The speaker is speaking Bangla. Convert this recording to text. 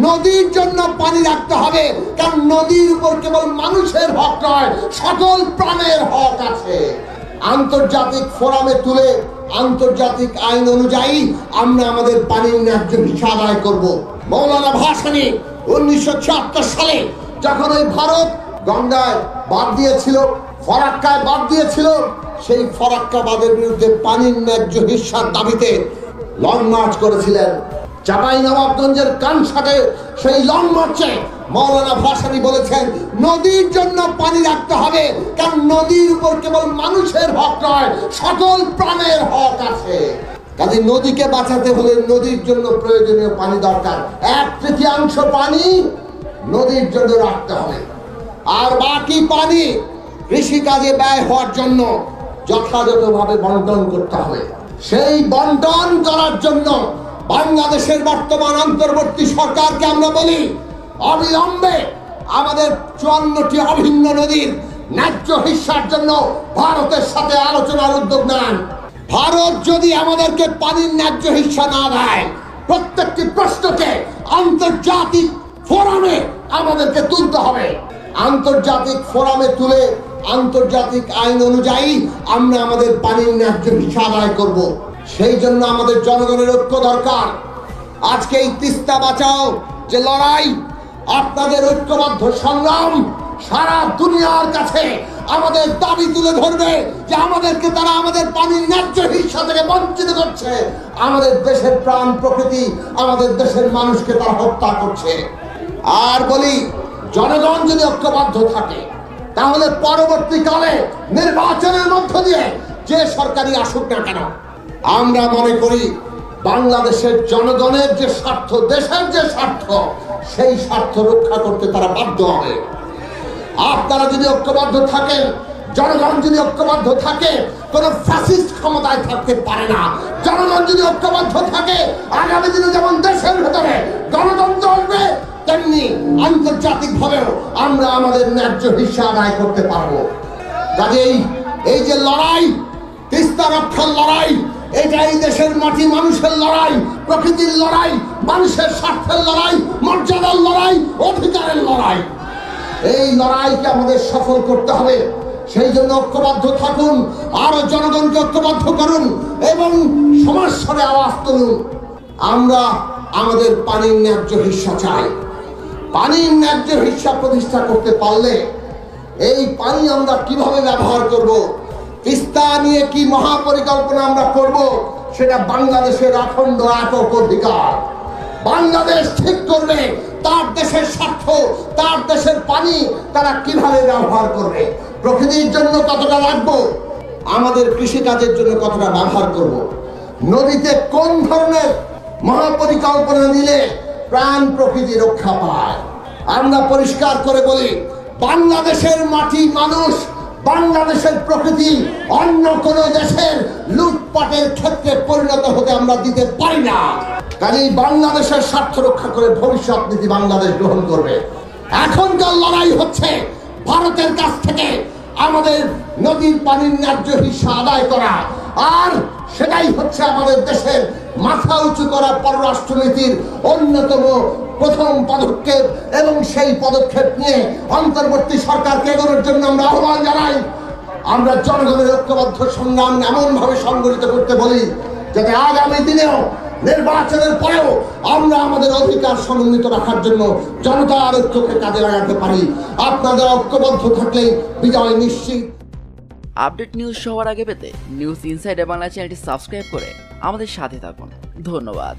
নদীর জন্য পানি রাখতে হবে, কারণ নদীর উপর কেবল মানুষের হক নয়, সকল প্রাণের হক আছে। আন্তর্জাতিক ফোরামে তুলে আন্তর্জাতিক আইন অনুযায়ী আমরা আমাদের পানির ন্যায্য হিসা আদায় করব। মৌলানা ভাসানী 1976 সালে যখন ওই ভারত গঙ্গায় বাদ দিয়েছিল, ফরাক্কায় বাদ দিয়েছিল, সেই ফরাক্কাবাদের বিরুদ্ধে পানির ন্যায্য হিস্যার দাবিতে লং মার্চ করেছিলেন। চাঁপাইনবাবগঞ্জের কানসাটে সেই লং মার্চে মৌলানা ভাসানী বলেছেন নদীর জন্য পানি রাখতে হবে, কারণ নদীর উপর কেবল মানুষের হক নয়, সকল প্রাণের হক আছে। কাজে নদীকে বাঁচাতে হলে নদীর জন্য প্রয়োজনীয় পানি দরকার। 1/3 পানি নদীর জন্য রাখতে হবে, আর বাকি পানি কৃষিকাজে ব্যয় হওয়ার জন্য যথাযথভাবে বন্টন করতে হবে। সেই বন্টন করার জন্য বাংলাদেশের বর্তমান অন্তর্বর্তী সরকারকে আমরা বলি অবিলম্বে আমাদের 54টি অভিন্ন নদীর ন্যায্য হিস্যার জন্য ভারতের সাথে আলোচনার উদ্যোগ নেন। ভারত যদি আমাদেরকে পানির ন্যায্য হিস্যা না দেয়, প্রত্যেকটি প্রশ্নকে আন্তর্জাতিক ফোরামে আমাদেরকে তুলতে হবে। আন্তর্জাতিক ফোরামে তুলে আন্তর্জাতিক আইন অনুযায়ী আমরা আমাদের পানির ন্যায্য হিস্যা আদায় করব। সেই জন্য আমাদের জনগণের ঐক্য দরকার। আজকে এই তিস্তা বাঁচাও যে লড়াই, আপনাদের ঐক্যবদ্ধ সংগ্রাম সারা দুনিয়ার কাছে আমাদের দাবি তুলে ধরবে যে আমাদেরকে তারা আমাদের পানির ন্যায্য হিস্যা থেকে বঞ্চিত করছে, আমাদের দেশের প্রাণ প্রকৃতি, আমাদের দেশের মানুষকে তারা হত্যা করছে। আর বলি, জনগণ যদি ঐক্যবদ্ধ থাকে তাহলে পরবর্তীকালে নির্বাচনের মধ্য দিয়ে যে সরকারি আসুক না কেন, আমরা মনে করি বাংলাদেশের জনগণের যে স্বার্থ, দেশের যে স্বার্থ, সেই স্বার্থ রক্ষা করতে তারা বাধ্য হবে। আপনারা যদি ঐক্যবদ্ধ থাকেন, জনগণ যদি ঐক্যবদ্ধ থাকে, কোন ফ্যাসিস্ট ক্ষমতায় থাকতে পারে না। জনগণ যদি ঐক্যবদ্ধ থাকে, আগামী দিনে যেমন দেশের ভেতরে গণতন্ত্র আসবে, তেমনি আন্তর্জাতিক ভাবেও আমরা আমাদের ন্যায্য হিস্যা আদায় করতে পারবো। কাজেই এই যে লড়াই, তিস্তা রক্ষার লড়াই, এটাই দেশের মাটি মানুষের লড়াই, প্রকৃতির লড়াই, মানুষের স্বার্থের লড়াই, মর্যাদার লড়াই, অধিকারের লড়াই। এই লড়াইকে আমাদের সফল করতে হবে। সেই জন্য ঐক্যবদ্ধ থাকুন, আরো জনগণকে ঐক্যবদ্ধ করুন এবং সমস্যারে আওয়াজ তুলুন। আমরা আমাদের পানির ন্যায্য হিস্যা চাই। পানির ন্যায্য হিস্যা প্রতিষ্ঠা করতে পারলে এই পানি আমরা কিভাবে ব্যবহার করব, তিস্তা নিয়ে কি মহাপরিকল্পনা আমরা করব, সেটা বাংলাদেশের অখণ্ড একক অধিকার। বাংলাদেশ ঠিক করবে তার দেশের স্বার্থ, তার দেশের পানি তারা কিভাবে ব্যবহার করবে, প্রকৃতির জন্য কতটা রাখবো, আমাদের কৃষিকাজের জন্য কতটা ব্যবহার করব, নদীতে কোন ধরনের মহাপরিকল্পনা নিলে প্রাণ প্রকৃতি রক্ষা পায়। আমরা পরিষ্কার করে বলি, বাংলাদেশের মাটি মানুষ, বাংলাদেশের প্রকৃতি অন্য কোন দেশের লুটপাটের ক্ষেত্রে পরিণত হতে আমরা দিতে পারি না। কাজেই বাংলাদেশের স্বার্থ রক্ষা করে ভবিষ্যৎ নীতি বাংলাদেশ গ্রহণ করবে। এখনকার লড়াই হচ্ছে ভারতের কাছ থেকে আমাদের নদীর পানির ন্যায্য হিস্যা আদায় করা, আর সেটাই হচ্ছে আমাদের দেশের মাথা উঁচু করা পররাষ্ট্রনীতির অন্যতম প্রথম পদক্ষেপ। এবং সেই পদক্ষেপ নিয়ে অন্তর্বর্তী সরকারকে এগোনোর জন্য আমরা আহ্বান জানাই। আমরা জনগণের ঐক্যবদ্ধ সংগ্রাম এমন ভাবে সংগঠিত করতে বলি যাতে আগামী দিনেও, নির্বাচনের পরেও আমরা আমাদের অধিকার সমন্বিত রাখার জন্য জনতার ঐক্যকে কাজে লাগাতে পারি। আপনাদের ঐক্যবদ্ধ থাকলে বিজয় নিশ্চিত। আপডেট নিউজ সবার আগে পেতে নিউজ ইনসাইডার বাংলা চ্যানেলটি সাবস্ক্রাইব করে আমাদের সাথে থাকুন। ধন্যবাদ।